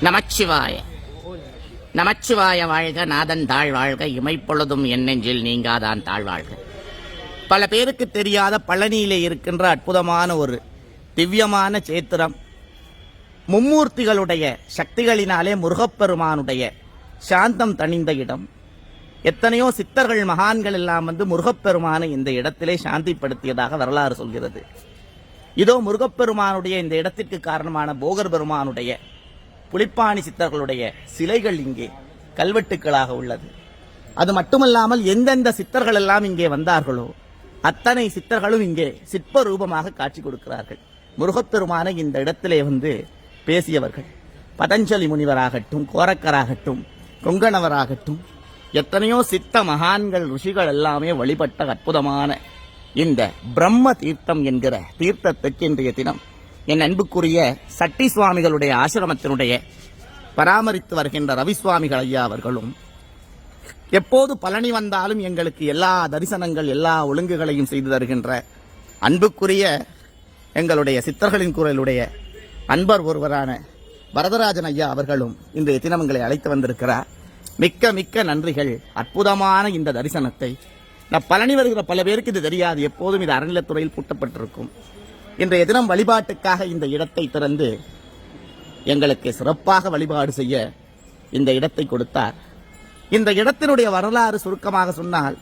நமச்சிவாய நமச்சிவாய வாழ்க, நாதன் தாழ் வாழ்க, இமைப்பொழுதும் என் நெஞ்சில் நீங்காதான் தாழ் வாழ்க. பல பேருக்கு தெரியாத பழனியிலே இருக்கின்ற அற்புதமான ஒரு திவ்யமான சேத்திரம், மும்மூர்த்திகளுடைய சக்திகளினாலே முருகப்பெருமானுடைய சாந்தம் தணிந்த இடம். எத்தனையோ சித்தர்கள் மகான்கள் எல்லாம் வந்து முருகப்பெருமானை இந்த இடத்திலே சாந்திப்படுத்தியதாக வரலாறு சொல்கிறது. இதோ முருகப்பெருமானுடைய இந்த இடத்திற்கு காரணமான போகர் பெருமானுடைய புலிப்பாணி சித்தர்களுடைய சிலைகள் இங்கே கல்வெட்டுக்களாக உள்ளது. அது மட்டுமல்லாமல் எந்தெந்த சித்தர்கள் எல்லாம் இங்கே வந்தார்களோ அத்தனை சித்தர்களும் இங்கே சிற்ப ரூபமாக காட்சி கொடுக்கிறார்கள். முருகப்பெருமானை இந்த இடத்திலே வந்து பேசியவர்கள் பதஞ்சலி முனிவராகட்டும், கோரக்கராகட்டும், கொங்கணவராகட்டும், எத்தனையோ சித்த மகான்கள் ருஷிகள் எல்லாமே வழிபட்ட அற்புதமான இந்த பிரம்ம தீர்த்தம் என்கிற தீர்த்தத்துக்கு இன்றைய தினம் என் அன்புக்குரிய சட்டி சுவாமிகளுடைய ஆசிரமத்தினுடைய பராமரித்து வருகின்ற ரவி சுவாமிகள் ஐயா அவர்களும் எப்போது பழனி வந்தாலும் எங்களுக்கு எல்லா தரிசனங்கள் எல்லா ஒழுங்குகளையும் செய்து தருகின்ற அன்புக்குரிய எங்களுடைய சித்தர்களின் குரலுடைய அன்பர் ஒருவரான வரதராஜன் ஐயா அவர்களும் இன்றைய தினங்களை அழைத்து வந்திருக்கிறார். மிக்க மிக்க நன்றிகள். அற்புதமான இந்த தரிசனத்தை பழனி வருகிற பல பேருக்கு இது தெரியாது. எப்போதும் இது அறநிலைத்துறையில் பூட்டப்பட்டிருக்கும். இன்றைய தினம் வழிபாட்டுக்காக இந்த இடத்தை திறந்து எங்களுக்கு சிறப்பாக வழிபாடு செய்ய இந்த இடத்தை கொடுத்தார். இந்த இடத்தினுடைய வரலாறு சுருக்கமாக சொன்னால்,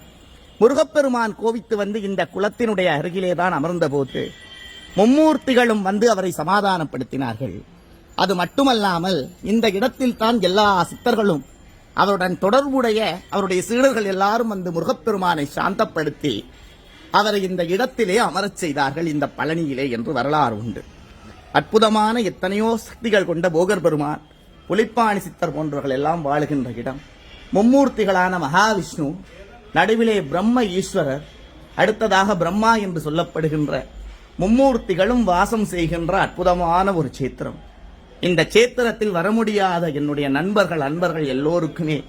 முருகப்பெருமான் கோவித்து வந்து இந்த குளத்தினுடைய அருகிலேதான் அமர்ந்த போது மும்மூர்த்திகளும் வந்து அவரை சமாதானப்படுத்தினார்கள். அது மட்டுமல்லாமல் இந்த இடத்தில் தான் எல்லா சித்தர்களும் அவருடன் தொடர்புடைய அவருடைய சீடர்கள் எல்லாரும் வந்து முருகப்பெருமானை சாந்தப்படுத்தி அவரை இந்த இடத்திலே அமரச் செய்தார்கள், இந்த பழனியிலே என்று வரலாறு உண்டு. அற்புதமான எத்தனையோ சக்திகள் கொண்ட போகர் பெருமான், புலிப்பாணி சித்தர் போன்றவர்கள் எல்லாம் வாழுகின்ற இடம். மும்மூர்த்திகளான மகாவிஷ்ணு, நடுவிலே பிரம்ம ஈஸ்வரர், அடுத்ததாக பிரம்மா என்று சொல்லப்படுகின்ற மும்மூர்த்திகளும் வாசம் செய்கின்ற அற்புதமான ஒரு சேத்திரம். இந்த சேத்திரத்தில் வர முடியாத என்னுடைய நண்பர்கள் அன்பர்கள் எல்லோருக்குமே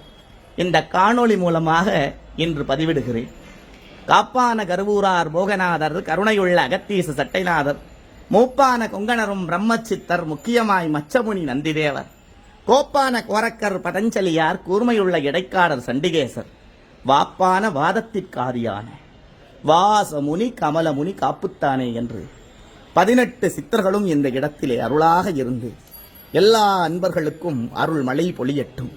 இந்த காணொளி மூலமாக இன்று பதிவிடுகிறேன். காப்பான கருவூரார் போகநாதர், கருணையுள்ள அகத்தீச சட்டைநாதர், மூப்பான கொங்கணரும் பிரம்மச்சித்தர், முக்கியமாய் மச்சமுனி நந்திதேவர், கோப்பான கோரக்கர் பதஞ்சலியார், கூர்மையுள்ள இடைக்காடர் சண்டிகேசர், வாப்பான வாதத்திற்காரியான வாசமுனி கமலமுனி காப்புத்தானே என்று 18 சித்தர்களும் இந்த இடத்திலே அருளாக இருந்து எல்லா அன்பர்களுக்கும் அருள் மழை பொழியட்டும்,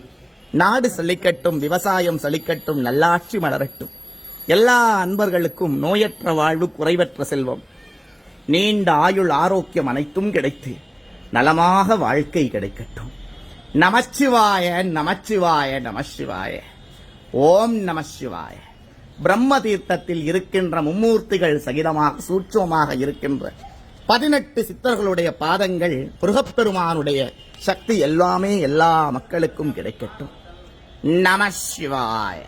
நாடு செழிக்கட்டும், விவசாயம் செழிக்கட்டும், நல்லாட்சி மலரட்டும், எல்லா அன்பர்களுக்கும் நோயற்ற வாழ்வு, குறைவற்ற செல்வம், நீண்ட ஆயுள், ஆரோக்கியம் அனைத்தும் கிடைத்து நலமாக வாழ்க்கை கிடைக்கட்டும். நமச்சிவாய நமச்சிவாய நமசிவாய. ஓம் நமசிவாய. பிரம்ம தீர்த்தத்தில் இருக்கின்ற மும்மூர்த்திகள் சகிதமாக சூட்சமாக இருக்கின்ற 18 சித்தர்களுடைய பாதங்கள், முருகப்பெருமானுடைய சக்தி எல்லாமே எல்லா மக்களுக்கும் கிடைக்கட்டும். நமசிவாய.